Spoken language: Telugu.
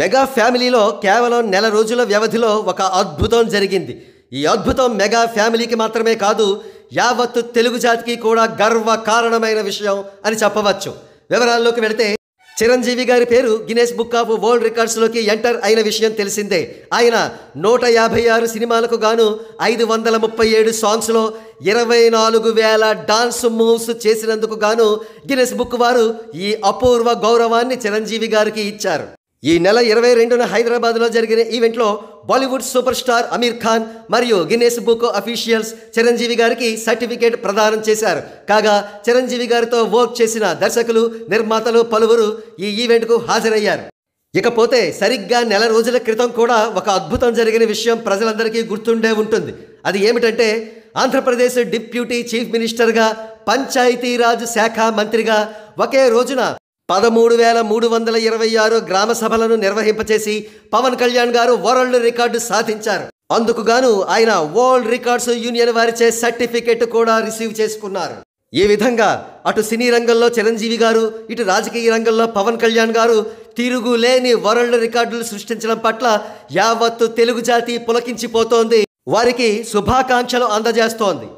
మెగా ఫ్యామిలీలో కేవలం నెల రోజుల వ్యవధిలో ఒక అద్భుతం జరిగింది. ఈ అద్భుతం మెగా ఫ్యామిలీకి మాత్రమే కాదు, యావత్తు తెలుగు జాతికి కూడా గర్వ కారణమైన విషయం అని చెప్పవచ్చు. వివరాల్లోకి వెళితే, చిరంజీవి గారి పేరు గిన్నెస్ బుక్ ఆఫ్ వరల్డ్ రికార్డ్స్లోకి ఎంటర్ అయిన విషయం తెలిసిందే. ఆయన 156 సినిమాలకు గాను 537 సాంగ్స్లో 24,000 డాన్స్ మూవ్స్ చేసినందుకు గాను గిన్నెస్ బుక్ వారు ఈ అపూర్వ గౌరవాన్ని చిరంజీవి గారికి ఇచ్చారు. ఈ నెల 22న హైదరాబాద్లో జరిగిన ఈవెంట్లో బాలీవుడ్ సూపర్ స్టార్ అమీర్ ఖాన్ మరియు గిన్నెస్ బుక్ అఫీషియల్స్ చిరంజీవి గారికి సర్టిఫికేట్ ప్రదానం చేశారు. కాగా చిరంజీవి గారితో వర్క్ చేసిన దర్శకులు, నిర్మాతలు పలువురు ఈ ఈవెంట్కు హాజరయ్యారు. ఇకపోతే సరిగ్గా నెల రోజుల క్రితం కూడా ఒక అద్భుతం జరిగిన విషయం ప్రజలందరికీ గుర్తుండే ఉంటుంది. అది ఏమిటంటే, ఆంధ్రప్రదేశ్ డిప్యూటీ చీఫ్ మినిస్టర్గా, పంచాయతీరాజ్ శాఖ మంత్రిగా ఒకే రోజున 13,326 గ్రామ సభలను నిర్వహింపచేసి పవన్ కళ్యాణ్ గారు వరల్డ్ రికార్డు సాధించారు. అందుకు గాను ఆయన వరల్డ్ రికార్డ్స్ యూనియన్ వారిచే సర్టిఫికెట్ కూడా రిసీవ్ చేసుకున్నారు. ఈ విధంగా అటు సినీ రంగంలో చిరంజీవి గారు, ఇటు రాజకీయ రంగంలో పవన్ కళ్యాణ్ గారు తిరుగులేని వరల్డ్ రికార్డులు సృష్టించడం పట్ల యావత్తు తెలుగు జాతి పులకించిపోతోంది, వారికి శుభాకాంక్షలు అందజేస్తోంది.